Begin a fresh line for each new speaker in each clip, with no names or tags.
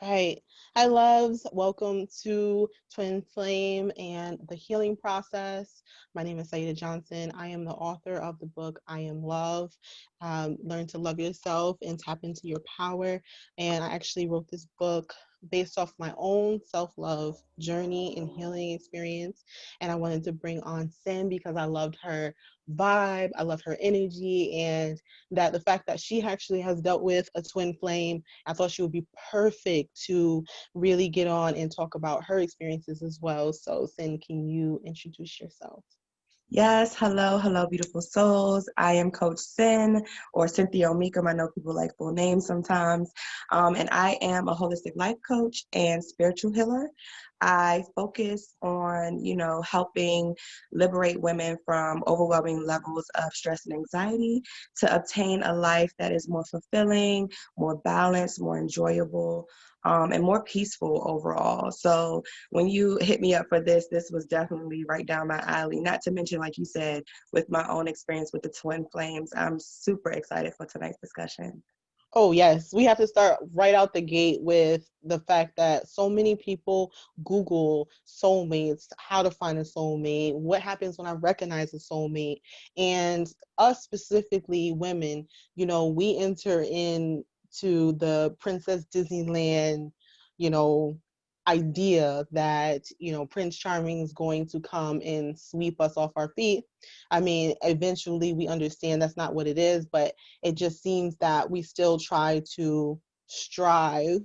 Right. Hi, loves. Welcome to Twinflame and the healing process. My name is Saida Johnson. I am the author of the book I Am Love. Learn to love yourself and tap into your power. And I actually wrote this book based off my own self-love journey and healing experience. And I wanted to bring on Cyn because I loved her vibe, I loved her energy, and that the fact that she actually has dealt with a twin flame, I thought she would be perfect to really get on and talk about her experiences as well. So, Cyn, can you introduce yourself?
Yes, hello, beautiful souls. I am Coach Cyn or Cynthia Omikam. I know people like full names sometimes. And I am a holistic life coach and spiritual healer. I focus on, helping liberate women from overwhelming levels of stress and anxiety to obtain a life that is more fulfilling, more balanced, more enjoyable, and more peaceful overall. So when you hit me up for this was definitely right down my alley. Not to mention, like you said, with my own experience with the twin flames, I'm super excited for tonight's discussion.
Oh, yes. We have to start right out the gate with the fact that so many people Google soulmates, how to find a soulmate, what happens when I recognize a soulmate. And us specifically, women, we enter into the Princess Disneyland, you know, idea that, Prince Charming is going to come and sweep us off our feet. I mean, eventually we understand that's not what it is, but it just seems that we still try to strive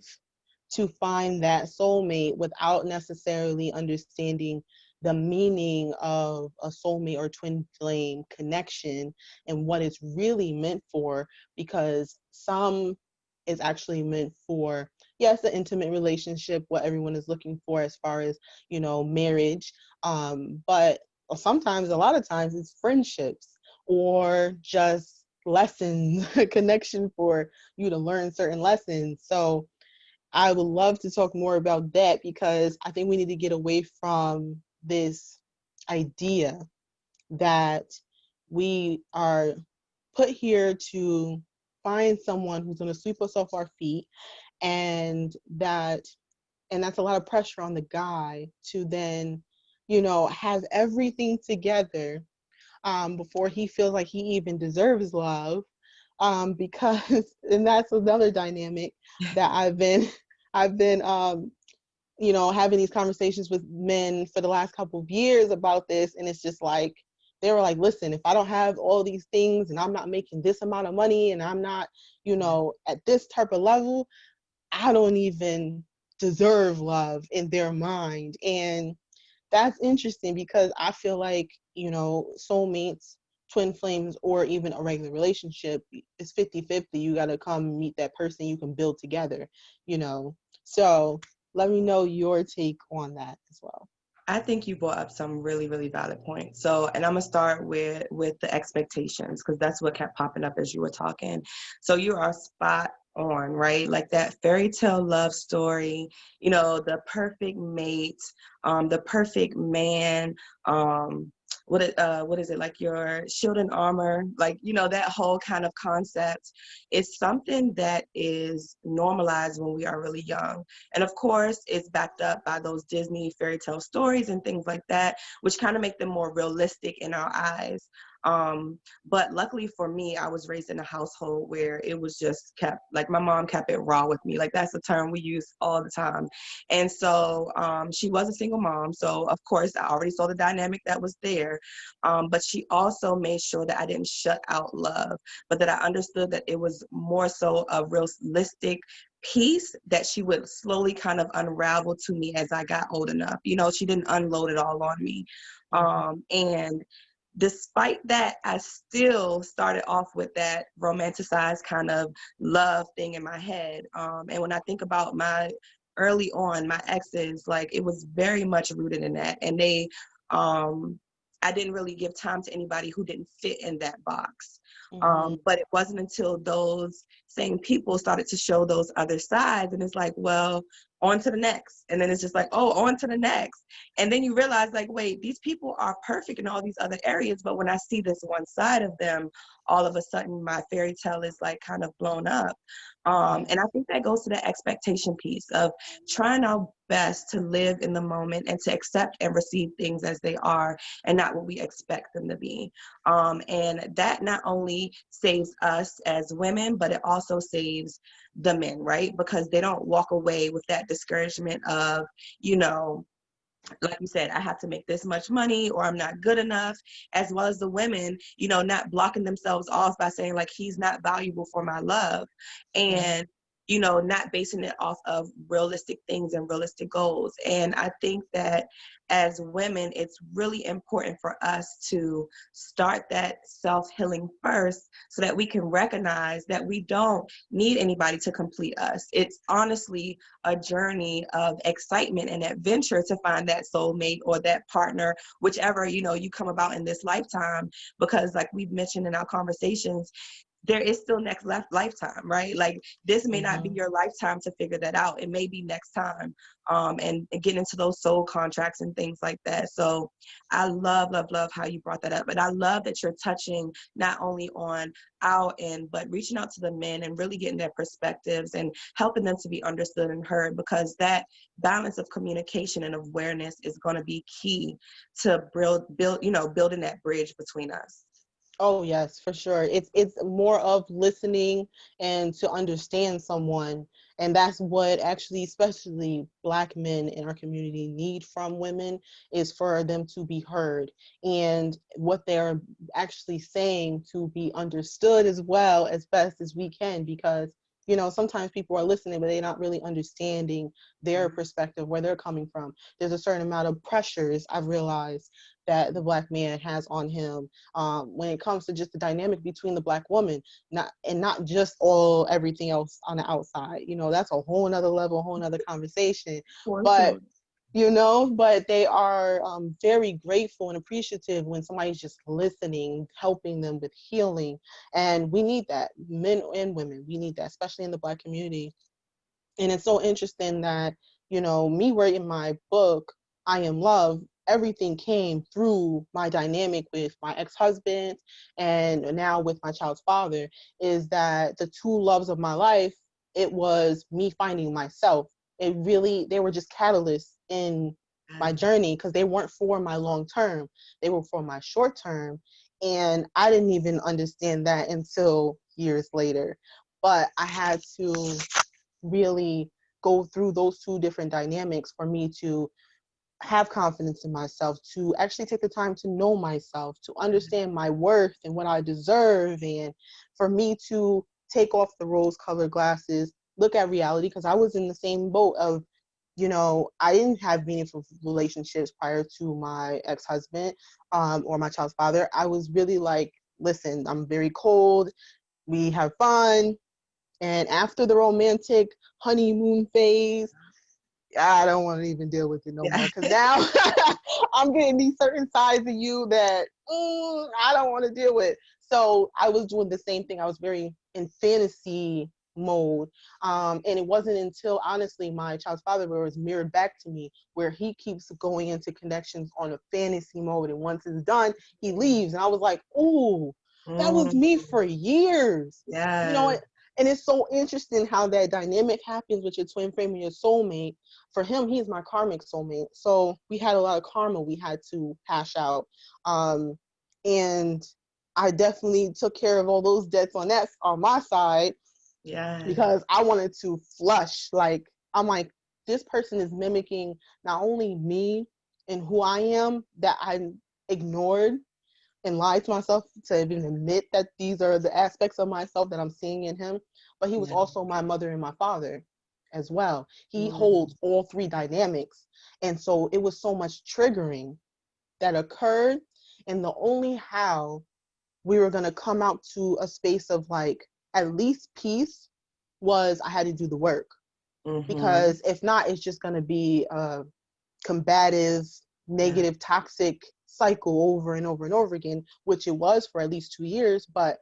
to find that soulmate without necessarily understanding the meaning of a soulmate or twin flame connection and what it's really meant for, because some is actually meant for, yes, an intimate relationship, what everyone is looking for as far as, marriage, but sometimes, a lot of times, it's friendships or just lessons, connection for you to learn certain lessons. So I would love to talk more about that because I think we need to get away from this idea that we are put here to find someone who's going to sweep us off our feet, and that's a lot of pressure on the guy to then have everything together before he feels like he even deserves love, because and that's another dynamic that I've been having these conversations with men for the last couple of years about this, and it's just like they were like, listen, if I don't have all these things and I'm not making this amount of money and I'm not, at this type of level, I don't even deserve love in their mind. And that's interesting because I feel like, soulmates, twin flames, or even a regular relationship is 50-50. You got to come meet that person you can build together, you know. So let me know your take on that as well.
I think you brought up some really, really valid points. So, and I'm gonna start with the expectations because that's what kept popping up as you were talking. So you are spot on, right? Like that fairy tale love story, the perfect mate, the perfect man, what is it, like your shield and armor, like that whole kind of concept is something that is normalized when we are really young, and of course it's backed up by those Disney fairy tale stories and things like that, which kind of make them more realistic in our eyes. But luckily for me, I was raised in a household where it was just kept, like my mom kept it raw with me. Like that's the term we use all the time. And so she was a single mom. So of course I already saw the dynamic that was there. But she also made sure that I didn't shut out love, but that I understood that it was more so a realistic piece that she would slowly kind of unravel to me as I got old enough. She didn't unload it all on me.
Mm-hmm.
And despite that, I still started off with that romanticized kind of love thing in my head. And when I think about my early on, my exes, like it was very much rooted in that. And um, I didn't really give time to anybody who didn't fit in that box.
Mm-hmm.
But it wasn't until those same people started to show those other sides. And it's like, well, on to the next. And then it's just like, oh, on to the next. And then you realize, like, wait, these people are perfect in all these other areas. But when I see this one side of them, all of a sudden my fairy tale is like kind of blown up. And I think that goes to the expectation piece of trying our best to live in the moment and to accept and receive things as they are and not what we expect them to be. And that not only saves us as women, but it also saves the men, right? Because they don't walk away with that discouragement of, you know, like you said, I have to make this much money or I'm not good enough, as well as the women, you know, not blocking themselves off by saying like, he's not valuable for my love. And, you know, not basing it off of realistic things and realistic goals. And I think that as women, it's really important for us to start that self-healing first so that we can recognize that we don't need anybody to complete us. It's honestly a journey of excitement and adventure to find that soulmate or that partner, whichever, you know, you come about in this lifetime, because like we've mentioned in our conversations, there is still next lifetime, right? Like this may not be your lifetime to figure that out. It may be next time, and get into those soul contracts and things like that. So I love, love, love how you brought that up. And I love that you're touching not only on our end, but reaching out to the men and really getting their perspectives and helping them to be understood and heard, because that balance of communication and awareness is going to be key to build, you know, building that bridge between us.
Oh yes, for sure. It's more of listening and to understand someone, and that's what actually, especially Black men in our community, need from women, is for them to be heard and what they're actually saying to be understood as well as best as we can, because you know sometimes people are listening but they're not really understanding their perspective, where they're coming from. There's a certain amount of pressures I've realized that the Black man has on him, when it comes to just the dynamic between the Black woman, not just all everything else on the outside. You know, that's a whole nother level, a whole nother conversation.
For
But
sure.
you know, but they are very grateful and appreciative when somebody's just listening, helping them with healing. And we need that, men and women, we need that, especially in the Black community. And it's so interesting that, you know, me writing my book, I Am Love, everything came through my dynamic with my ex-husband and now with my child's father, is that the two loves of my life, it was me finding myself. It really, they were just catalysts in my journey, because they weren't for my long term. They were for my short term. And I didn't even understand that until years later. But I had to really go through those two different dynamics for me to have confidence in myself, to actually take the time to know myself, to understand my worth and what I deserve, and for me to take off the rose colored glasses, look at reality, because I was in the same boat of, you know, I didn't have meaningful relationships prior to my ex-husband, or my child's father. I was really like, listen, I'm very cold. We have fun. And after the romantic honeymoon phase, I don't want to even deal with it no
Yeah.
more. Because now I'm getting these certain sides of you that I don't want to deal with. So I was doing the same thing. I was very in fantasy mode. And it wasn't until, honestly, my child's father was mirrored back to me, where he keeps going into connections on a fantasy mode. And once it's done, he leaves. And I was like, ooh, that was
Mm,
me for years. You know,
yes.
and it's so interesting how that dynamic happens with your twin flame and your soulmate. For him, he's my karmic soulmate. So we had a lot of karma we had to hash out. Um, and I definitely took care of all those debts on my side,
Yes.
because I wanted to flush. Like, I'm like, this person is mimicking not only me and who I am, that I ignored and lied to myself to even admit that these are the aspects of myself that I'm seeing in him. But he was
Yeah.
also my mother and my father as well. He
Mm,
holds all three dynamics. And so it was so much triggering that occurred. And the only how we were going to come out to a space of like at least peace was I had to do the work.
mm-hmm.
Because if not, it's just going to be combative,
Yeah.
negative, toxic cycle over and over and over again, which it was for at least 2 years. But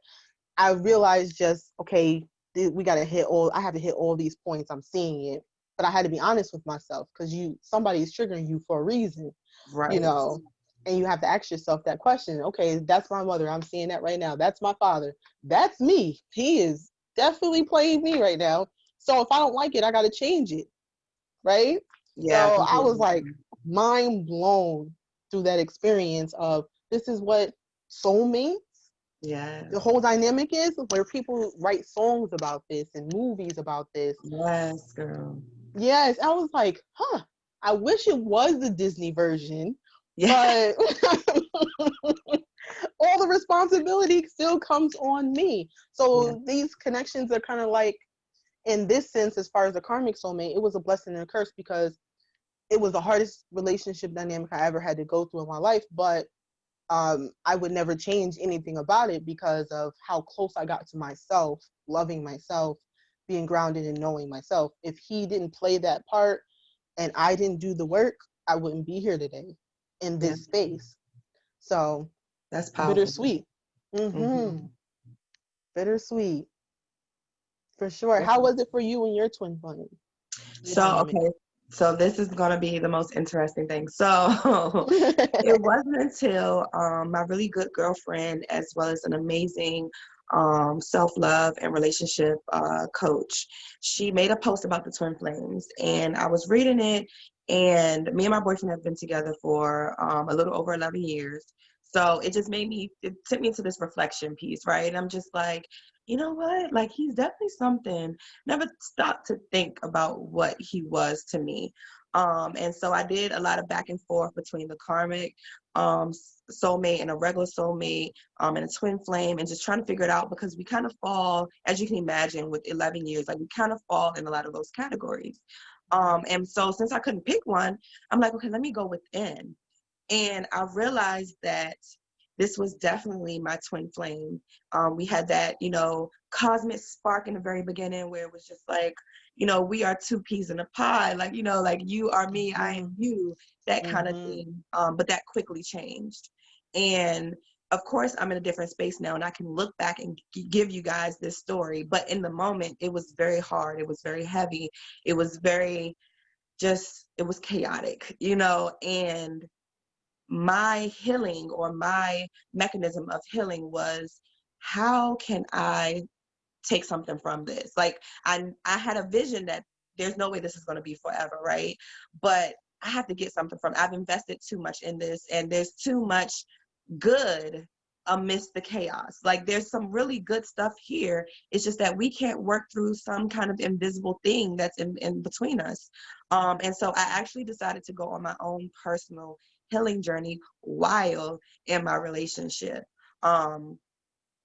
I realized just, okay, we got to I have to hit all these points. I'm seeing it. But I had to be honest with myself, because somebody is triggering you for a reason, you
Right.
know. And you have to ask yourself that question. Okay, that's my mother. I'm seeing that right now. That's my father. That's me. He is definitely playing me right now. So if I don't like it, I got to change it. Right. So
Yeah,
I was
completely.
like mind blown through that experience of this is what soulmates, the
Yes.
whole dynamic is, where people write songs about this and movies about this.
Yes, girl.
Yes, I was like, huh, I wish it was the Disney version,
Yeah.
but all the responsibility still comes on me.
Yeah.
So these connections are kind of like, in this sense, as far as the karmic soulmate, it was a blessing and a curse because it was the hardest relationship dynamic I ever had to go through in my life. But I would never change anything about it because of how close I got to myself, loving myself, being grounded and knowing myself. If he didn't play that part and I didn't do the work, I wouldn't be here today in
Yeah.
this space. So
That's powerful.
bittersweet.
Mm-hmm.
Bittersweet for sure. How was it for you and your twin flame? Your
So,
dynamic.
okay. So this is going to be the most interesting thing. So it wasn't until my really good girlfriend, as well as an amazing self-love and relationship coach, she made a post about the twin flames, and I was reading it, and me and my boyfriend have been together for a little over 11 years. So it just it took me into this reflection piece, right? And I'm just like, you know what? Like, he's definitely something. Never stopped to think about what he was to me. And so I did a lot of back and forth between the karmic um, soulmate and a regular soulmate, and a twin flame, and just trying to figure it out, because we kind of fall, as you can imagine, with 11 years, like we kind of fall in a lot of those categories. And so since I couldn't pick one, I'm like, okay, let me go within. And I realized that this was definitely my twin flame. We had that, cosmic spark in the very beginning, where it was just like, we are two peas in a pie, like, like you are me, I am
Mm-hmm.
you, that kind of
Mm-hmm.
thing. But that quickly changed. And of course, I'm in a different space now, and I can look back and give you guys this story. But in the moment, it was very hard. It was very heavy. It was very it was chaotic, and my healing, or my mechanism of healing, was, how can I take something from this? Like, I had a vision that there's no way this is going to be forever, right? But I have to get something from it. I've invested too much in this, and there's too much good amidst the chaos. Like, there's some really good stuff here. It's just that we can't work through some kind of invisible thing that's in between us. And so I actually decided to go on my own personal healing journey while in my relationship.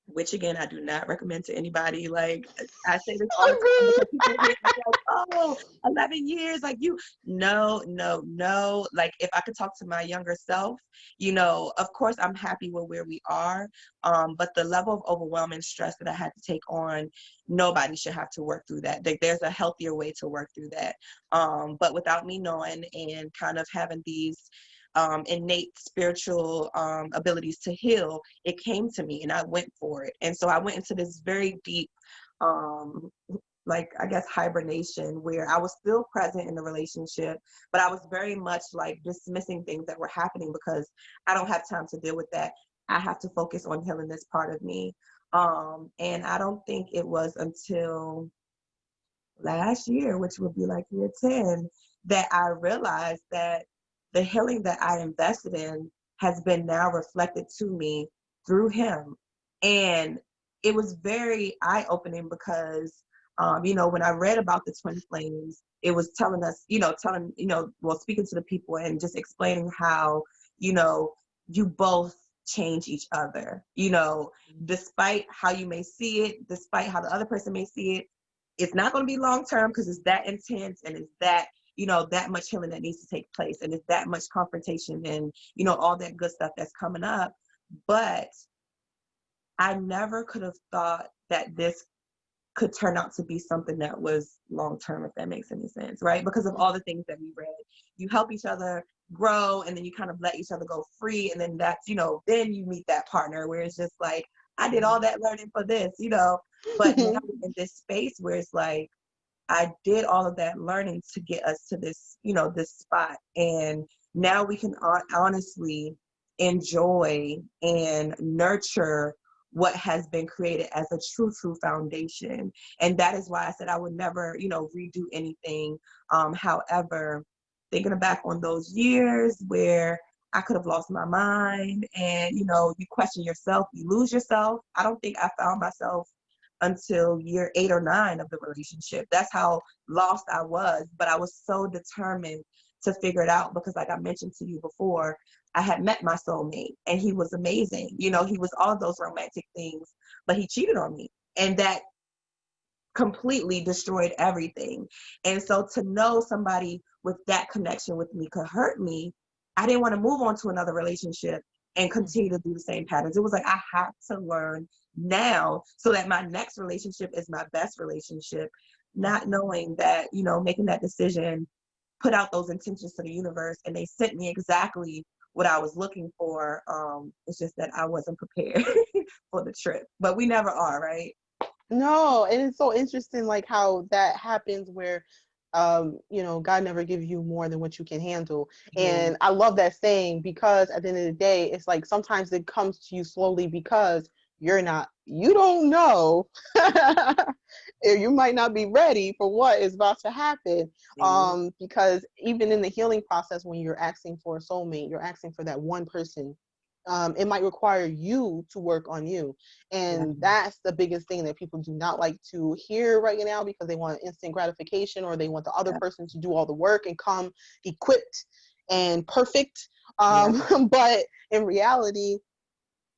Which, again, I do not recommend to anybody. Like, I say this all the time, because people hear it's like, oh, 11 years, like, you, no, no, no. Like, if I could talk to my younger self, of course I'm happy with where we are. But the level of overwhelming stress that I had to take on, nobody should have to work through that. Like, there's a healthier way to work through that. But without me knowing, and kind of having these innate spiritual abilities to heal, it came to me, and I went for it. And so I went into this very deep, um, like, I guess, hibernation, where I was still present in the relationship, but I was very much like dismissing things that were happening, because I don't have time to deal with that. I have to focus on healing this part of me. And I don't think it was until last year, which would be like year 10, that I realized that the healing that I invested in has been now reflected to me through him. And it was very eye-opening, because when I read about the twin flames, it was telling us, well, speaking to the people and just explaining how, you know, you both change each other, despite how you may see it, despite how the other person may see it. It's not going to be long term, because it's that intense, and it's that, that much healing that needs to take place, and it's that much confrontation, and all that good stuff that's coming up. But I never could have thought that this could turn out to be something that was long term, if that makes any sense, right? Because of all the things that we read. You help each other grow, and then you kind of let each other go free, and then that's, then you meet that partner where it's just like, I did all that learning for this, but now we're in this space where it's like, I did all of that learning to get us to this, this spot. And now we can honestly enjoy and nurture what has been created as a true foundation. And that is why I said I would never, redo anything. However, thinking back on those years where I could have lost my mind and, you question yourself, you lose yourself. I don't think I found myself until year 8 or 9 of the relationship. That's how lost I was. But I was so determined to figure it out because, like I mentioned to you before, I had met my soulmate and he was amazing. He was all those romantic things, but he cheated on me. And that completely destroyed everything. And so to know somebody with that connection with me could hurt me, I didn't want to move on to another relationship and continue to do the same patterns. It was like I had to learn now so that my next relationship is my best relationship, not knowing that, making that decision, put out those intentions to the universe, and they sent me exactly what I was looking for. It's just that I wasn't prepared for the trip, but we never are, right?
No, and it's so interesting, like how that happens where, God never gives you more than what you can handle.
Mm,
And I love that saying because at the end of the day, it's like sometimes it comes to you slowly because you don't know, you might not be ready for what is about to happen.
amen.
Because even in the healing process, when you're asking for a soulmate, you're asking for that one person. It might require you to work on you.
Yeah,
And that's the biggest thing that people do not like to hear right now because they want instant gratification or they want the other
yeah,
person to do all the work and come equipped and perfect.
yeah.
But in reality,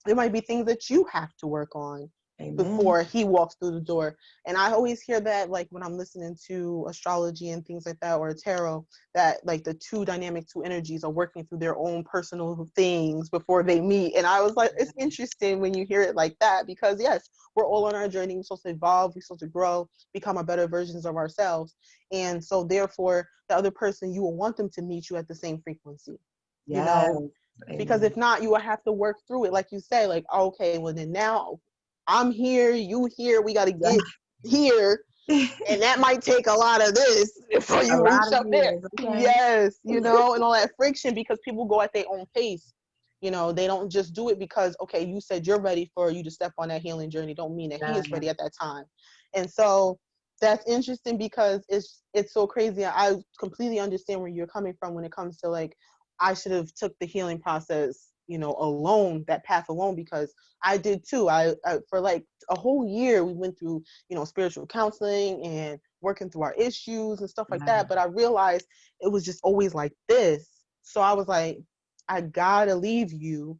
there might be things that you have to work on
Amen.
before he walks through the door. And I always hear that, like when I'm listening to astrology and things like that, or tarot, that like the two energies are working through their own personal things before they meet. And I was like, it's interesting when you hear it like that, because yes, we're all on our journey. We're supposed to evolve, we're supposed to grow, become our better versions of ourselves. And so therefore the other person, you will want them to meet you at the same frequency, you
Yes.
know, because
Amen.
if not, you will have to work through it. Like you say, like, okay, well then now I'm here, you here, we got to
Yeah.
get here. And that might take a lot of this before
A
you
lot
reach
of
up there.
years, okay?
Yes, and all that friction because people go at their own pace. They don't just do it because, okay, you said you're ready for you to step on that healing journey. Don't mean that he
Yeah.
is ready at that time. And so that's interesting because it's so crazy. I completely understand where you're coming from when it comes to like, I should have took the healing process, alone, that path alone, because I did too. I for like a whole year we went through, spiritual counseling and working through our issues and stuff like
Yeah.
that. But I realized it was just always like this. So I was like, I gotta leave you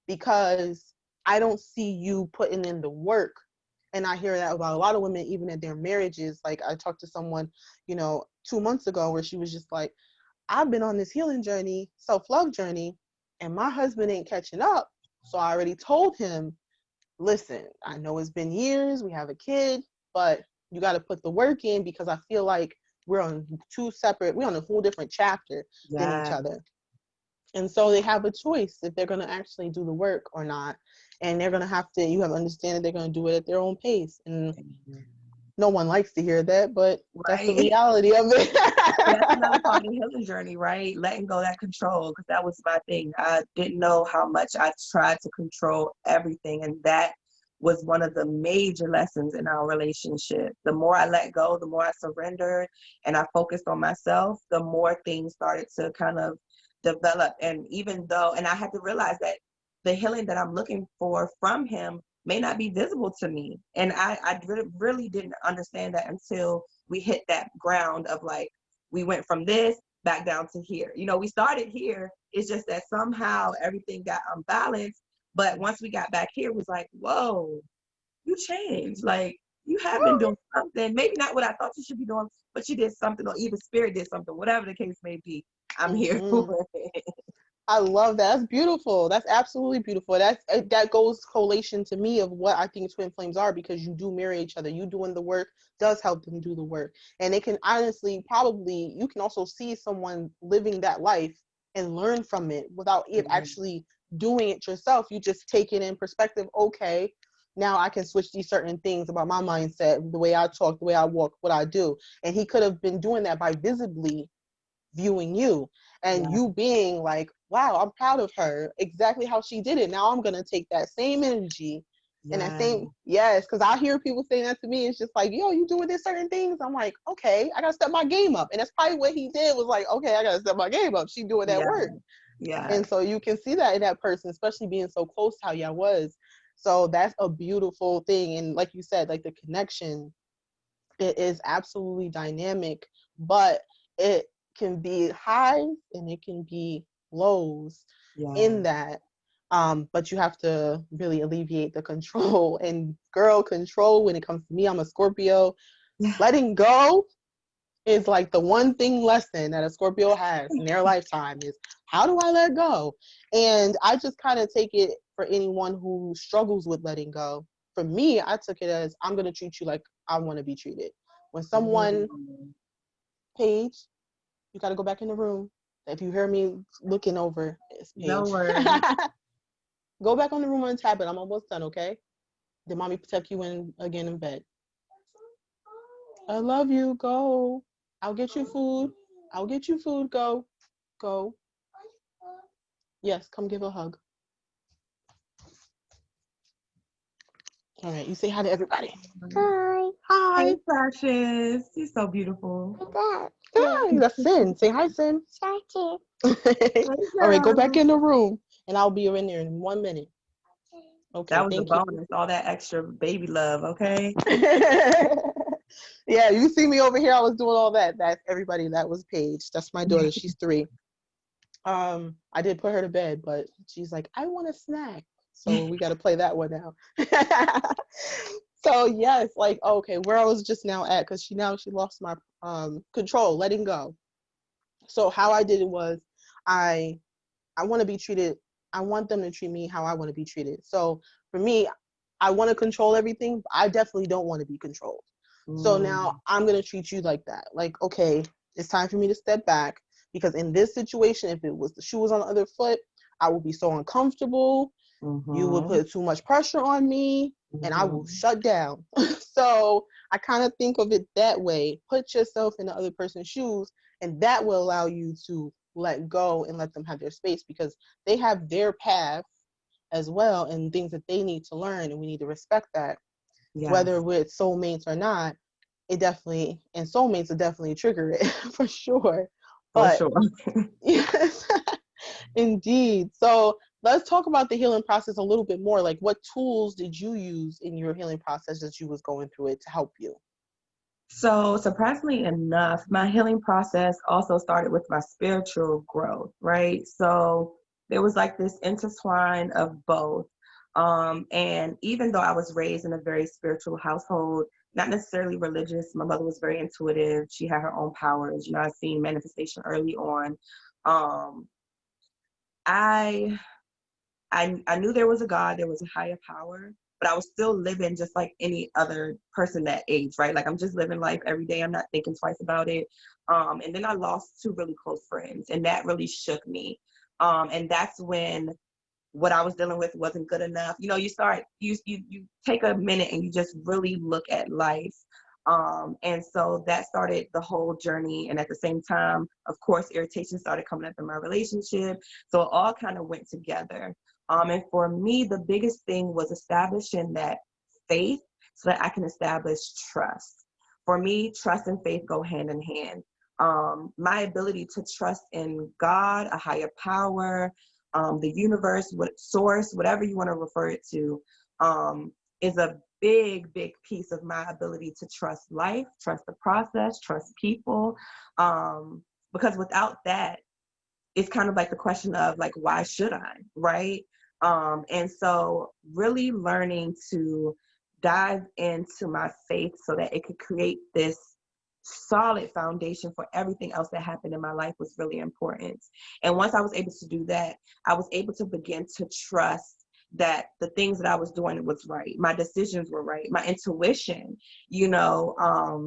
because I don't see you putting in the work. And I hear that about a lot of women, even in their marriages. Like I talked to someone, 2 months ago where she was just like, I've been on this healing journey, self-love journey, and my husband ain't catching up. So I already told him, listen, I know it's been years, we have a kid, but you got to put the work in because I feel like we're on a whole different chapter than each
Yeah.
other. And so they have a choice if they're going to actually do the work or not. And they're going to you have to understand that they're going to do it at their own pace. And no one likes to hear that, but that's the
Right.
reality of
And that's another
it.
part of the healing journey, right? Letting go of that control, because that was my thing. I didn't know how much I tried to control everything, and that was one of the major lessons in our relationship. The more I let go, the more I surrendered, and I focused on myself, the more things started to kind of develop. And and I had to realize that the healing that I'm looking for from him may not be visible to me, and I really didn't understand that until we hit that ground of like, we went from this back down to here. We started here. It's just that somehow everything got unbalanced. But once we got back here, it was like, whoa, you changed. Like, you have been doing something. Maybe not what I thought you should be doing, but you did something, or either spirit did something, whatever the case may be. I'm here
Hmm.
for it.
I love that. That's beautiful. That's absolutely beautiful. That goes correlation to me of what I think twin flames are, because you do mirror each other. You doing the work does help them do the work. And they can honestly, probably, you can also see someone living that life and learn from it without it actually doing it yourself. You just take it in perspective. Okay, now I can switch these certain things about my mindset, the way I talk, the way I walk, what I do. And he could have been doing that by visibly viewing you and
Yeah.
you being like, wow, I'm proud of her, exactly how she did it. Now I'm going to take that same energy and that
Yeah.
same, yes, because I hear people saying that to me. It's just like, yo, you doing this certain things. I'm like, okay, I got to step my game up. And that's probably what he did, was like, okay, I got to step my game up. She doing that
Yeah.
work.
Yeah.
And so you can see that in that person, especially being so close to how y'all was. So that's a beautiful thing. And like you said, like the connection, it is absolutely dynamic, but it can be highs and it can be lows
Yeah.
in that. But you have to really alleviate the control. And girl, control, when it comes to me, I'm a Scorpio. Letting go is like the one thing lesson that a Scorpio has in their lifetime is, how do I let go? And I just kind of take it for anyone who struggles with letting go. For me, I took it as, I'm going to treat you like I want to be treated. When someone,
Mm.
Paige, you got to go back in the room. If you hear me looking over, it's
No
Paige.
worries.
Go back on the room and tap it. I'm almost done, okay? Then mommy tuck you in again in bed. I love you. Go. I'll get you food. I'll get you food. Go. Go. Yes, come give a hug. All right, you say hi to everybody. Hi.
Hey,
Hi.
Precious. You're so beautiful.
Hi. That's Cyn. Say hi, Cyn.
Hey,
All right, go back
girl.
in the room and I'll be in there in 1 minute. Okay,
That was a
thank you.
bonus. All that extra baby love, okay?
Yeah, you see me over here. I was doing all that. That's everybody. That was Paige. That's my daughter. She's 3. I did put her to bed, but she's like, I want a snack. So we got to play that one now. So yes, like, okay, where I was just now at, because she lost my control, letting go. So how I did it was, I I want to be treated. I want them to treat me how I want to be treated. So for me, I want to control everything, but I definitely don't want to be controlled. So now
Mm,
I'm going to treat you like that. Like, okay, it's time for me to step back, because in this situation, if it was the shoe was on the other foot, I would be so uncomfortable. You would
mm-hmm,
put too much pressure on me and I will
mm-hmm.
shut down. So I kind of think of it that way. Put yourself in the other person's shoes, and that will allow you to let go and let them have their space, because they have their path as well and things that they need to learn, and we need to respect that. Whether
Yes,
with soulmates or not, it definitely, and soulmates will definitely trigger it for sure.
for
But
sure.
yes, indeed. So let's talk about the healing process a little bit more. Like, what tools did you use in your healing process as you was going through it to help you?
So, surprisingly enough, my healing process also started with my spiritual growth, right? So, there was like this intertwine of both. And even though I was raised in a very spiritual household, not necessarily religious, my mother was very intuitive. She had her own powers. You know, I've seen manifestation early on. Um, I I knew there was a God, there was a higher power, but I was still living just like any other person that age, right? Like I'm just living life every day. I'm not thinking twice about it. And then I lost 2 really close friends, and that really shook me. And that's when what I was dealing with wasn't good enough. You know, you take a minute and you just really look at life. And so that started the whole journey. And at the same time, of course, irritation started coming up in my relationship. So it all kind of went together. And for me, the biggest thing was establishing that faith so that I can establish trust. For me, trust and faith go hand in hand. My ability to trust in God, a higher power, the universe, what source, whatever you want to refer it to, is a big, big piece of my ability to trust life, trust the process, trust people. Because without that, it's kind of like the question of like, why should I, right? And so really learning to dive into my faith so that it could create this solid foundation for everything else that happened in my life was really important. And once I was able to do that, I was able to begin to trust that the things that I was doing was right. My decisions were right. My intuition, you know,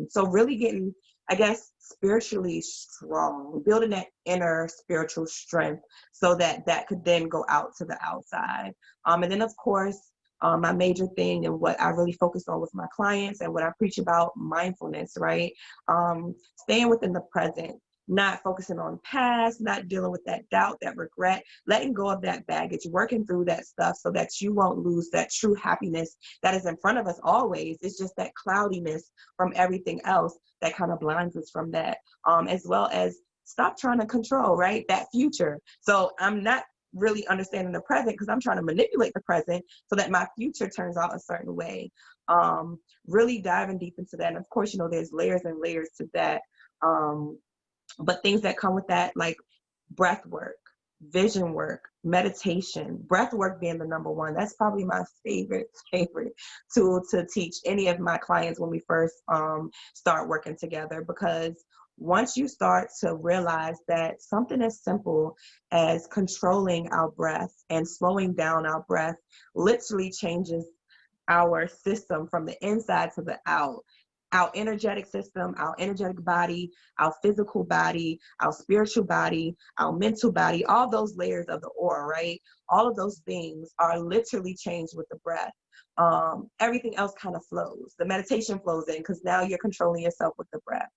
so really getting, I guess, spiritually strong, building that inner spiritual strength so that that could then go out to the outside. And then, of course, my major thing and what I really focused on with my clients and what I preach about mindfulness, right? Staying within the present, not focusing on past, not dealing with that doubt, that regret, letting go of that baggage, working through that stuff so that you won't lose that true happiness that is in front of us always. It's just that cloudiness from everything else that kind of blinds us from that, as well as stop trying to control, right, that future. So I'm not really understanding the present because I'm trying to manipulate the present so that my future turns out a certain way. Really diving deep into that. And of course, there's layers and layers to that. But things that come with that, like breath work, vision work, meditation, breath work being the number one. That's probably my favorite tool to teach any of my clients when we first start working together, because once you start to realize that something as simple as controlling our breath and slowing down our breath literally changes our system from the inside to the out. Our energetic system, our energetic body, our physical body, our spiritual body, our mental body, all those layers of the aura, right? All of those things are literally changed with the breath. Everything else kind of flows. The meditation flows in because now you're controlling yourself with the breath.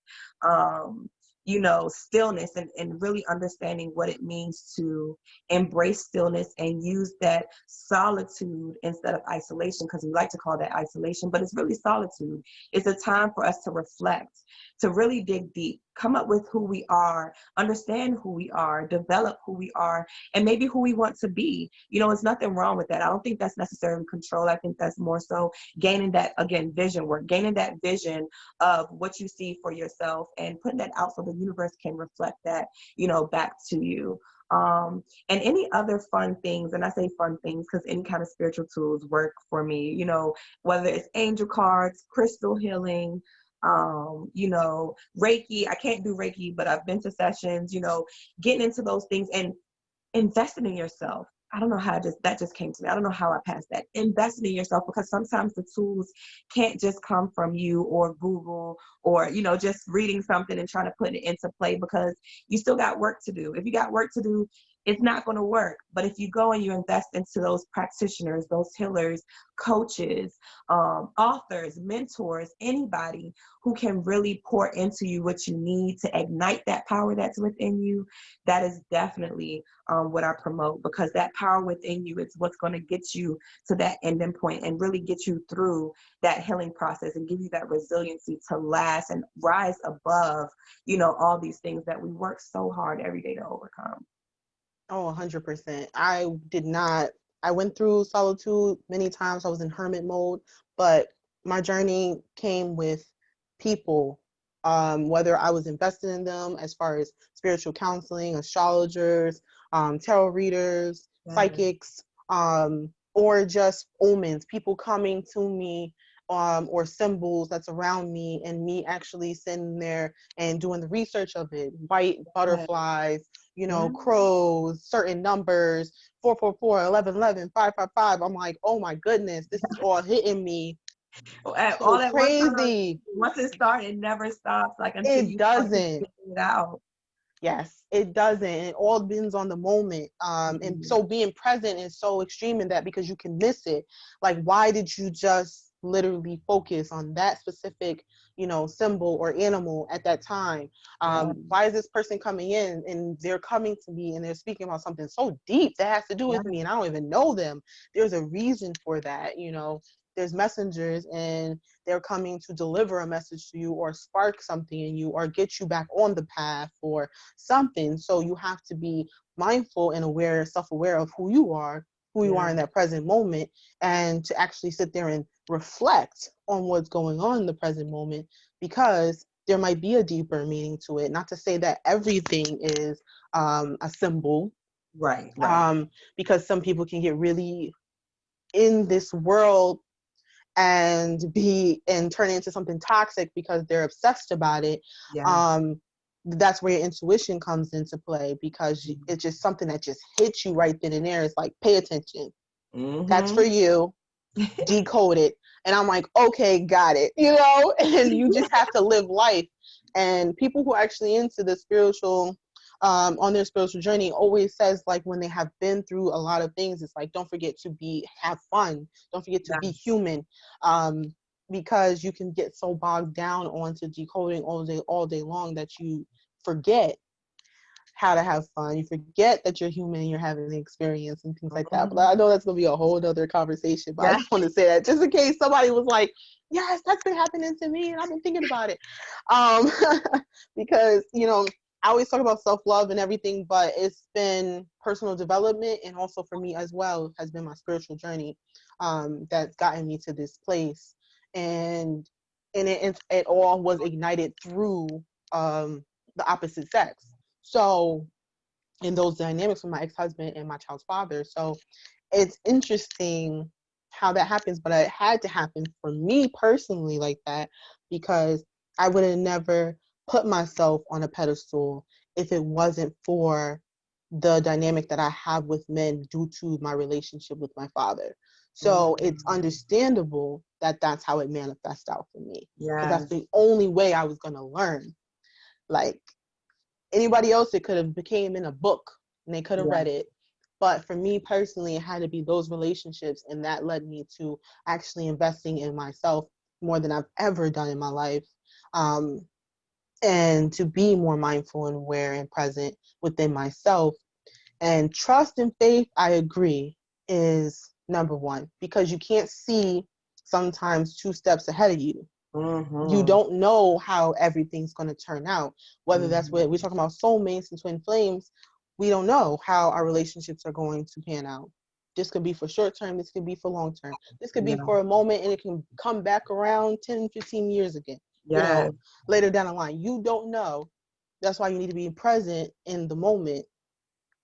Stillness, and really understanding what it means to embrace stillness and use that solitude instead of isolation, because we like to call that isolation, but it's really solitude. It's a time for us to reflect, to really dig deep, come up with who we are, understand who we are, develop who we are, and maybe who we want to be. There's nothing wrong with that. I don't think that's necessarily control. I think that's more so gaining that, again, vision work, gaining that vision of what you see for yourself and putting that out so the universe can reflect that, back to you. And any other fun things, and I say fun things because any kind of spiritual tools work for me, whether it's angel cards, crystal healing, Reiki. I can't do Reiki, but I've been to sessions, getting into those things and investing in yourself. I don't know how that just came to me. I don't know how I passed that. Investing in yourself, because sometimes the tools can't just come from you or Google or, just reading something and trying to put it into play, because you still got work to do. If you got work to do, it's not going to work. But if you go and you invest into those practitioners, those healers, coaches, authors, mentors, anybody who can really pour into you what you need to ignite that power that's within you, that is definitely what I promote, because that power within you is what's going to get you to that ending point and really get you through that healing process and give you that resiliency to last and rise above, all these things that we work so hard every day to overcome.
Oh, 100%. I went through solitude many times. I was in hermit mode, but my journey came with people, whether I was invested in them as far as spiritual counseling, astrologers, tarot readers,
Yes.
psychics, or just omens, people coming to me, or symbols that's around me, and me actually sitting there and doing the research of it. White
Yes.
butterflies,
Yes.
crows, certain numbers, 444, 1111, 555. I'm like, oh my goodness, this is all hitting me
All
so
at one time.
crazy.
Once it starts, it never stops. Like until
It
you figure
doesn't.
it out.
Yes, it doesn't. It all depends on the moment. And
Mhm.
so being present is so extreme in that, because you can miss it. Like, why did you just literally focus on that specific, symbol or animal at that time?
Yeah.
Why is this person coming in and they're coming to me and they're speaking about something so deep that has to do
Yeah.
with me and I don't even know them? There's a reason for that, There's messengers, and they're coming to deliver a message to you or spark something in you or get you back on the path or something. So you have to be mindful and aware, self-aware of who you are
Yeah.
in that present moment, and to actually sit there and reflect on what's going on in the present moment, because there might be a deeper meaning to it. Not to say that everything is a symbol,
Right. Right.
because some people can get really in this world and turn it into something toxic because they're obsessed about it.
Yes.
um that's where your intuition comes into play, because it's just something that just hits you right then and there. It's like, pay attention, that's for
Mm-hmm.
you, decode it. And I'm like, okay, got it. And you just have to live life. And people who are actually into the spiritual, on their spiritual journey, always says, like, when they have been through a lot of things, it's like, don't forget to have fun, don't forget to be
Yes.
human, because you can get so bogged down onto decoding all day long that you forget how to have fun. You forget that you're human and you're having an experience and things like that. But I know that's going to be a whole other conversation, but I
Yeah.
just want to say that just in case somebody was like, yes, that's been happening to me and I've been thinking about it. Um, because, I always talk about self-love and everything, but it's been personal development, and also for me as well has been my spiritual journey that's gotten me to this place. And it all was ignited through the opposite sex. So, in those dynamics with my ex-husband and my child's father. So it's interesting how that happens, but it had to happen for me personally like that, because I would have never put myself on a pedestal if it wasn't for the dynamic that I have with men due to my relationship with my father. So it's understandable that that's how it manifests out for me, because that's
Yes.
the only way I was going to learn. Like, anybody else, it could have became in a book and they could have
Yeah.
read it. But for me personally, it had to be those relationships, and that led me to actually investing in myself more than I've ever done in my life, um, and to be more mindful and aware and present within myself. And trust and faith, I agree, is number one, because you can't see sometimes 2 steps ahead of you. You
Mm-hmm.
don't know how everything's going to turn out. Whether that's what
Mm-hmm.
we're talking about, soulmates and twin flames, we don't know how our relationships are going to pan out. This could be for short term, this could be for long term, this could be
Yeah.
for a moment, and it can come back around 10, 15 years again,
Yeah.
later down the line. You don't know. That's why you need to be present in the moment,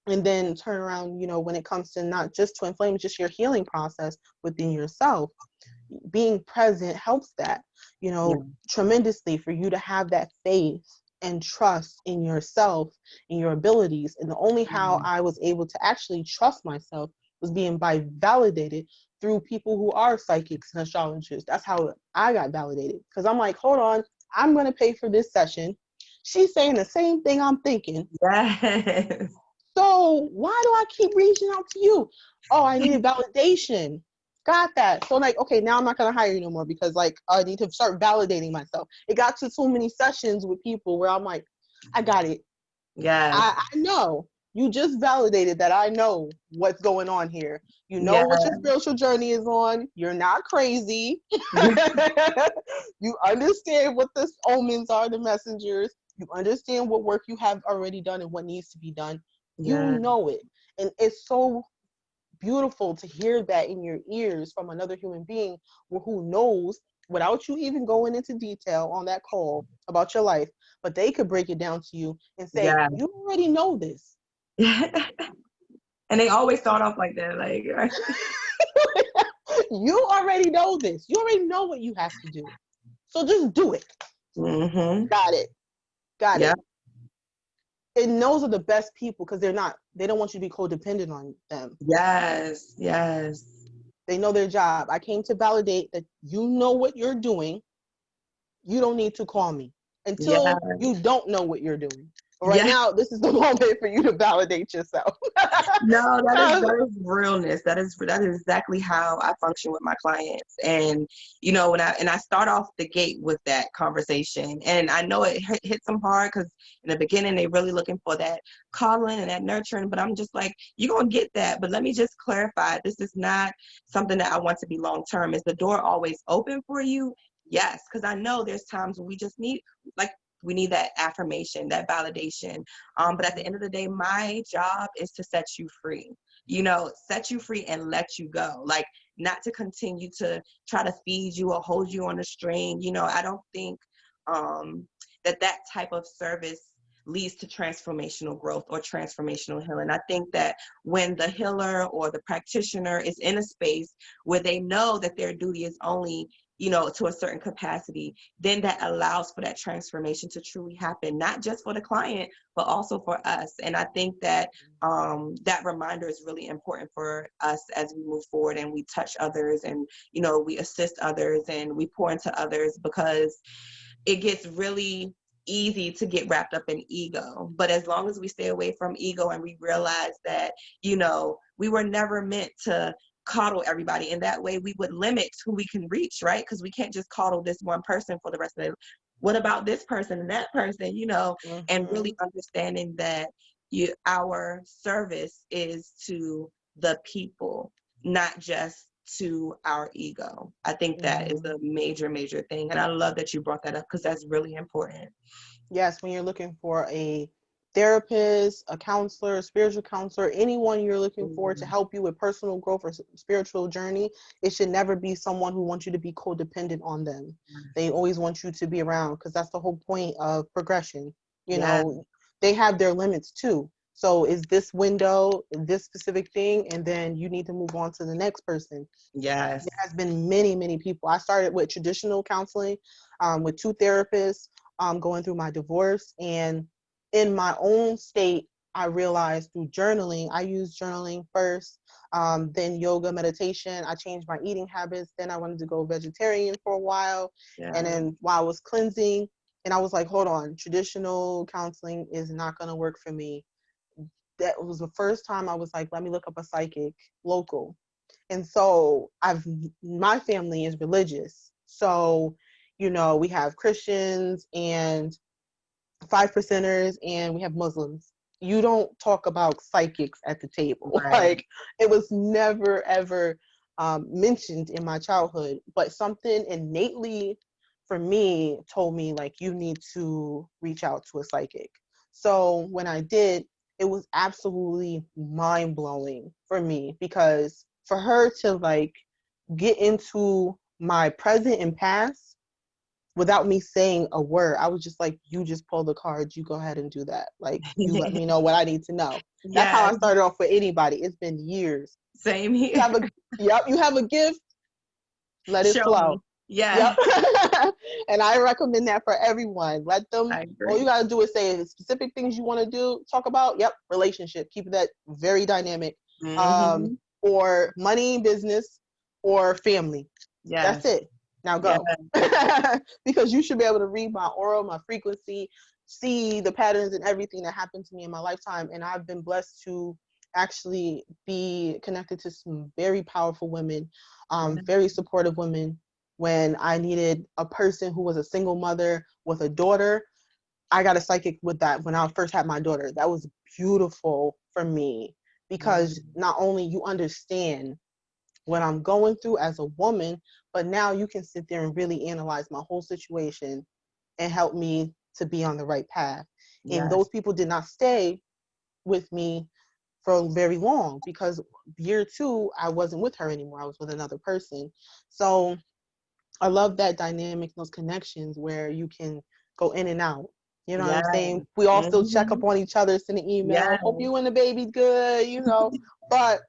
and then turn around, when it comes to not just twin flames, just your healing process within yourself. Being present helps that,
Yeah.
tremendously, for you to have that faith and trust in yourself and your abilities. And the only how
Mhm.
I was able to actually trust myself was being by validated through people who are psychics and astrologers. That's how I got validated, because I'm like, hold on, I'm going to pay for this session. She's saying the same thing I'm thinking.
Yes.
So why do I keep reaching out to you? Oh, I needed validation. Got that. So like, okay, now I'm not gonna hire you no more, because like I need to start validating myself. It got to so many sessions with people where I'm like, I got it.
Yes.
I know. You just validated that I know what's going on here. You know
Yeah.
what your spiritual journey is on. You're not crazy. You understand what the omens are, the messengers. You understand what work you have already done and what needs to be done. You
Yeah.
know it. And it's so beautiful to hear that in your ears from another human being who knows, without you even going into detail on that call about your life, but they could break it down to you and say,
Yeah.
you already know this.
And they always start off like that, like, right?
You already know this. You already know what you have to do. So just do it.
Mm-hmm.
Got it. Got
Yeah.
it. And those are the best people, because they don't want you to be codependent on them.
Yes. Yes.
They know their job. I came to validate that you know what you're doing. You don't need to call me
Yeah.
until you don't know what you're doing. But right
Yeah.
now, this is the moment for you to validate yourself.
No, that is realness. That is exactly how I function with my clients. And when I start off the gate with that conversation, and I know it hits them hard because in the beginning they really looking for that coddling and that nurturing. But I'm just like, you're gonna get that. But let me just clarify, this is not something that I want to be long term. Is the door always open for you? Yes, because I know there's times when we just need, like, we need that affirmation, that validation. But at the end of the day, my job is to set you free, set you free and let you go. Like, not to continue to try to feed you or hold you on a string. I don't think that type of service leads to transformational growth or transformational healing. I think that when the healer or the practitioner is in a space where they know that their duty is only, to a certain capacity, then that allows for that transformation to truly happen, not just for the client, but also for us. And I think that that reminder is really important for us as we move forward and we touch others, and we assist others and we pour into others, because it gets really easy to get wrapped up in ego. But as long as we stay away from ego and we realize that, we were never meant to coddle everybody. In that way, we would limit who we can reach, right? Because we can't just coddle this one person for the rest of their life. what about this person and that person, and
Mm-hmm.
really understanding that our service is to the people, not just to our ego. I think that is
Mm-hmm.
a major, major thing. And I love that you brought that up because that's really important.
Yes, when you're looking for a therapist, a counselor, a spiritual counselor, anyone you're looking for to
Mhm.
help you with personal growth or spiritual journey, it should never be someone who wants you to be codependent on them. They always want you to be around because that's the whole point of progression. You
Yeah,
know, they have their limits too. So is this window, this specific thing, and then you need to move on to the next person.
yes,
There has been many, many people. I started with traditional counseling, with two therapists, going through my divorce. And in my own state, I realized through journaling, I used journaling first, then yoga, meditation. I changed my eating habits. Then I wanted to go vegetarian for a while. And
yeah.
then while I was cleansing, and I was like, hold on, traditional counseling is not going to work for me. That was the first time I was like, let me look up a psychic local. And so my family is religious. So, we have Christians and 5%ers and we have Muslims. You don't talk about psychics at the table.
Right.
Like, it was never ever mentioned in my childhood, but something innately for me told me like you need to reach out to a psychic. So when I did, it was absolutely mind blowing for me because for her to like get into my present and past without me saying a word. I was just like, you just pull the cards, you go ahead and do that. Like, you let me know what I need to know. That's how I
Yes,
started off with anybody. It's been years.
same
You
here.
have a Yep, you have a gift, let it
Show
flow.
me. Yeah,
Yep. And I recommend that for everyone. Let them,
I
all you
agree.
gotta do is say the specific things you want to do, talk about. Yep, relationship. Keep that very dynamic. Um,
Hmm.
or money, business, or family. That's
Yes.
it. Now
Yeah.
go. Because you should be able to read my aura, my frequency, see the patterns and everything that happened to me in my lifetime. And I've been blessed to actually be connected to some very powerful women,
Yeah.
very supportive women. When I needed a person who was a single mother with a daughter, I got a psychic with that when I first had my daughter. That was beautiful for me because
Mm.
not only you understand what I'm going through as a woman, but now you can sit there and really analyze my whole situation and help me to be on the right path. And
Yes.
those people did not stay with me for very long because year two, I wasn't with her anymore. I was with another person. So I love that dynamic, those connections where you can go in and out. You know what
Yeah.
I'm saying? We all still check
Hmm.
up on each other, send an email,
Yeah.
hope you and the baby's good. But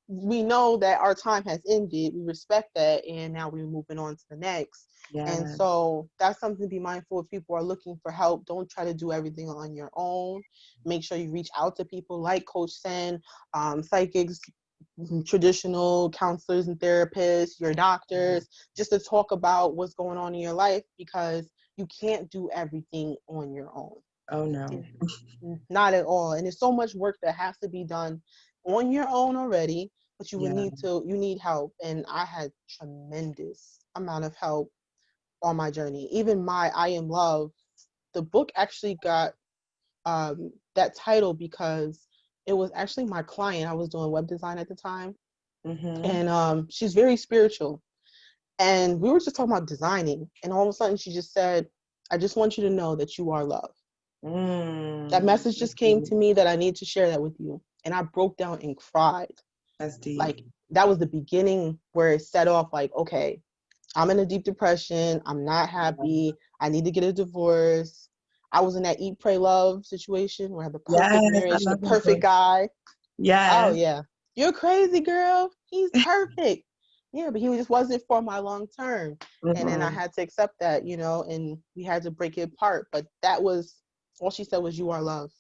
we know that our time has ended. We respect that, and now we're moving on to the next. And
Yeah.
so that's something to be mindful if people are looking for help. Don't try to do everything on your own. Make sure you reach out to people like Coach Cyn, psychics, traditional counselors and therapists, your doctors, just to talk about what's going on in your life because you can't do everything on your own.
Oh no.
Not at all. And there's so much work that has to be done on your own already, but
Yeah.
you need help. And I had tremendous amount of help on my journey. Even my I Am Love, the book actually got that title because it was actually my client. I was doing web design at the time.
Hmm.
And she's very spiritual. And we were just talking about designing. And all of a sudden she just said, I just want you to know that you are love. That
Mm.
message just came to me that I need to share that with you. And I broke down and cried.
That's deep.
Like, that was the beginning where it set off like, okay, I'm in a deep depression. I'm not happy. I need to get a divorce. I was in that eat, pray, love situation where I had the perfect
Yes, I
marriage, the
love that
perfect
book.
guy. Oh,
Yes.
yeah. You're crazy, girl. He's perfect. Yeah, but he just wasn't for my long term. And then I
Mm-mm.
had to accept that, and we had to break it apart. But that was all she said was, you are love.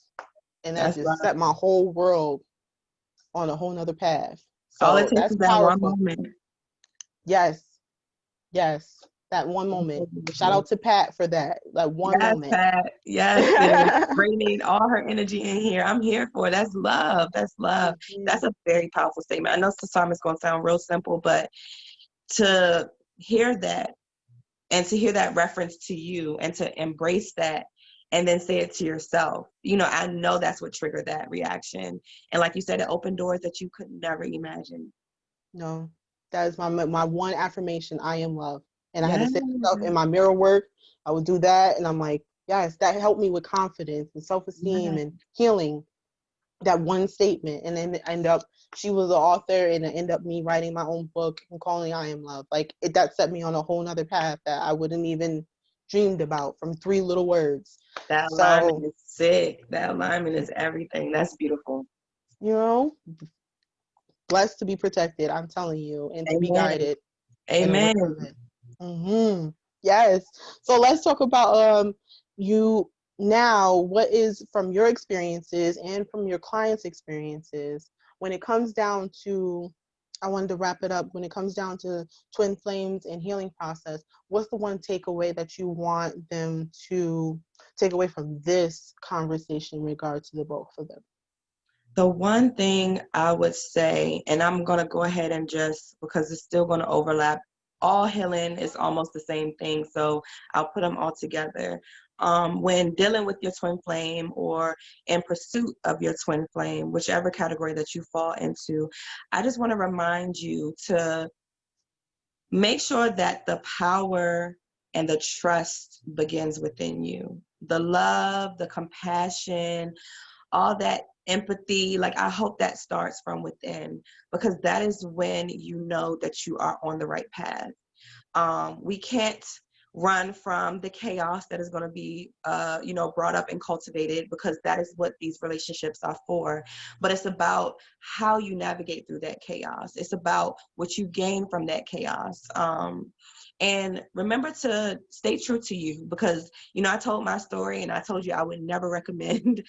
And that
That's
just
love.
set my whole world on a whole nother path.
All it
So
takes
that's
is that one
powerful.
moment.
Yes, yes, that one
I'm
moment.
so with
Shout
you.
out to Pat for that one
Yes,
moment.
Pat. Yes, sis. Bringing all her energy in here. I'm here for it. That's love. That's love.
Mhm.
That's a very powerful statement. I know sometimes it's going to sound real simple, but to hear that and to hear that reference to you and to embrace that and then say it to yourself, you know, I know that's what triggered that reaction. And like you said, it opened doors that you could never imagine.
No, that is my one affirmation. I am love, and I had to
Yeah.
say to myself in my mirror work. I would do that, and I'm like, yes, that helped me with confidence and self esteem
Yeah.
and healing. That one statement, and then end up she was the author, and it ended up me writing my own book and calling I Am Love. Like that set me on a whole nother path that I wouldn't even dreamed about from three little words.
That alignment
So
is sick. That alignment is everything. That's beautiful.
you know, blessed to be protected. I'm telling you, and to be
Amen.
guided in the way
Amen.
of it. Yes. So let's talk about you now. What is from your experiences and from your clients' experiences when it comes down to? I wanted to wrap it up. When it comes down to twin flames and healing process, what's the one takeaway that you want them to take away from this conversation in regard to the both of them?
The one thing I would say, and I'm going to go ahead and just, because it's still going to overlap, all healing is almost the same thing. So I'll put them all together. When dealing with your twin flame or in pursuit of your twin flame, whichever category that you fall into, I just want to remind you to make sure that the power and the trust begins within you. The love, the compassion, all that empathy, like I hope that starts from within, because that is when you know that you are on the right path. We can't run from the chaos that is going to be brought up and cultivated, because that is what these relationships are for. But it's about how you navigate through that chaos. It's about what you gain from that chaos. And remember to stay true to you, because I told my story and I told you I would never recommend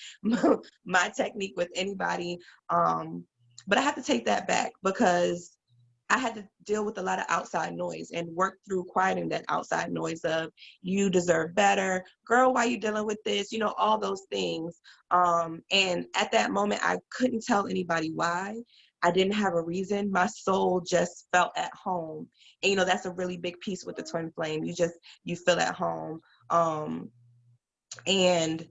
my technique with anybody. But I have to take that back, because I had to deal with a lot of outside noise and work through quieting that outside noise of, you deserve better, girl, why you dealing with this, all those things. And at that moment, I couldn't tell anybody why. I didn't have a reason. My soul just felt at home. And, that's a really big piece with the twin flame. You feel at home. And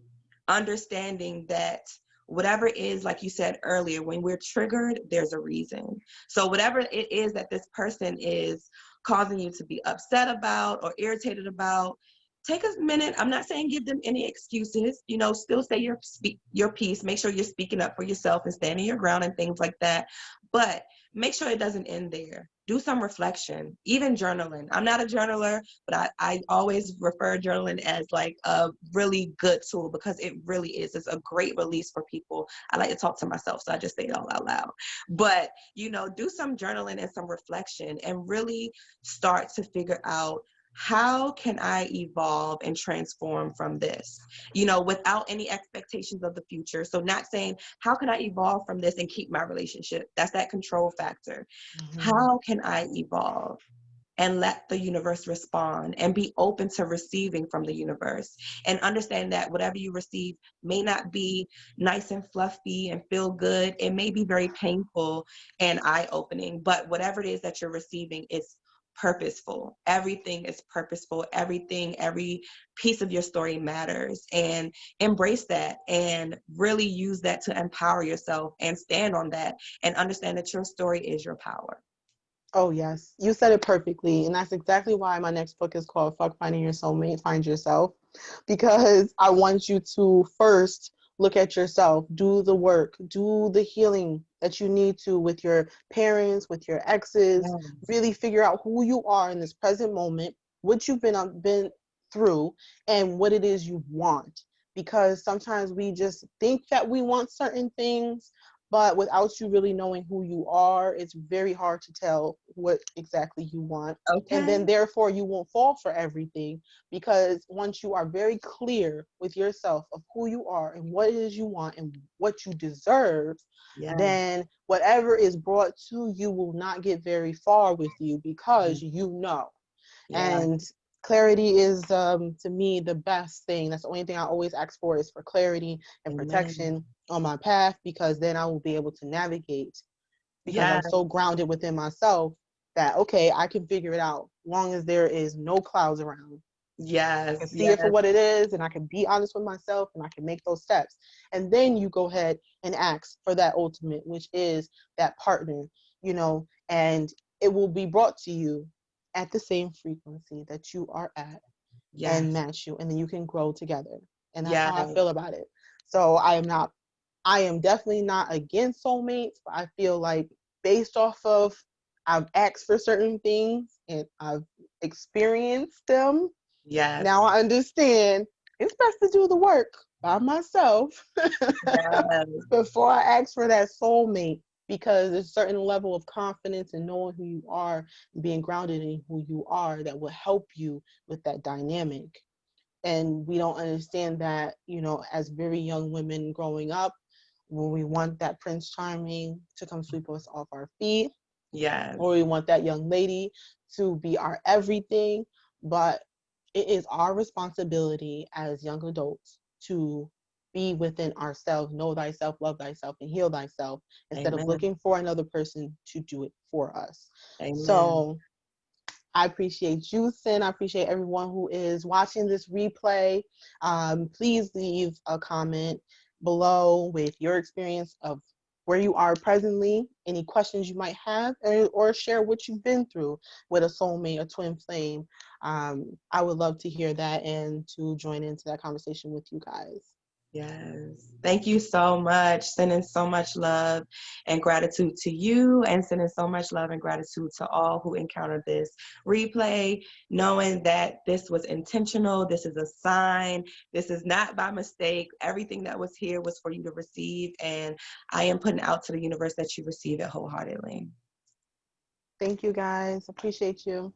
understanding that whatever it is, like you said earlier, when we're triggered, there's a reason. So whatever it is that this person is causing you to be upset about or irritated about, take a minute. I'm not saying give them any excuses, still say your piece, make sure you're speaking up for yourself and standing your ground and things like that. But make sure it doesn't end there. Do some reflection, even journaling. I'm not a journaler, but I always refer journaling as like a really good tool, because it really is. It's a great release for people. I like to talk to myself, so I just say it all out loud. But, do some journaling and some reflection and really start to figure out, how can I evolve and transform from this, without any expectations of the future. So not saying, how can I evolve from this and keep my relationship? That's that control factor.
Mm-hmm.
How can I evolve and let the universe respond, and be open to receiving from the universe, and understand that whatever you receive may not be nice and fluffy and feel good. It may be very painful and eye-opening, but whatever it is that you're receiving is purposeful. Everything is purposeful. Every piece of your story matters, and embrace that and really use that to empower yourself and stand on that and understand that your story is your power.
Oh, yes. You said it perfectly. And that's exactly why my next book is called Fuck Finding Your Soulmate, Find Yourself. Because I want you to first look at yourself, do the work, do the healing that you need to with your parents, with your exes,
Yes.
really figure out who you are in this present moment, what you've been through, and what it is you want. Because sometimes we just think that we want certain things, but without you really knowing who you are, it's very hard to tell what exactly you want. And then
Okay.
therefore you won't fall for everything, because once you are very clear with yourself of who you are and what it is you want and what you deserve,
Yes.
then whatever is brought to you will not get very far with you, because you know.
Yeah.
And clarity is, to me, the best thing. That's the only thing I always ask for, is for clarity and
Amen.
protection on my path, because then I will be able to navigate, because
Yeah.
I'm so grounded within myself that, okay, I can figure it out. long as there is no clouds around. I can
Yes,
see it for
yes,
what it is, and I can be honest with myself, and I can make those steps. And then you go ahead and ask for that ultimate, which is that partner, and it will be brought to you at the same frequency that you are at and
yes,
match you, and then you can grow together. And that's
yes,
how I feel about it. So I am definitely not against soulmates, but I feel like based off of I've asked for certain things and I've experienced them.
yes,
Now I understand it's best to do the work by myself
yes,
before I ask for that soulmate, because there's a certain level of confidence in knowing who you are and being grounded in who you are that will help you with that dynamic. And we don't understand that, as very young women growing up, when we want that Prince Charming to come sweep us off our feet,
yes,
or we want that young lady to be our everything. But it is our responsibility as young adults to be within ourselves, know thyself, love thyself, and heal thyself, instead of
amen,
looking for another person to do it for us.
amen,
So I appreciate you, Cyn. I appreciate everyone who is watching this replay. Please leave a comment below with your experience of where you are presently, any questions you might have, or share what you've been through with a soulmate, a twin flame. I would love to hear that and to join into that conversation with you guys.
yes. Thank you so much. Sending so much love and gratitude to you, and sending so much love and gratitude to all who encountered this replay, knowing that this was intentional. This is a sign. This is not by mistake. Everything that was here was for you to receive, and I am putting out to the universe that you receive it wholeheartedly.
Thank you, guys. Appreciate you.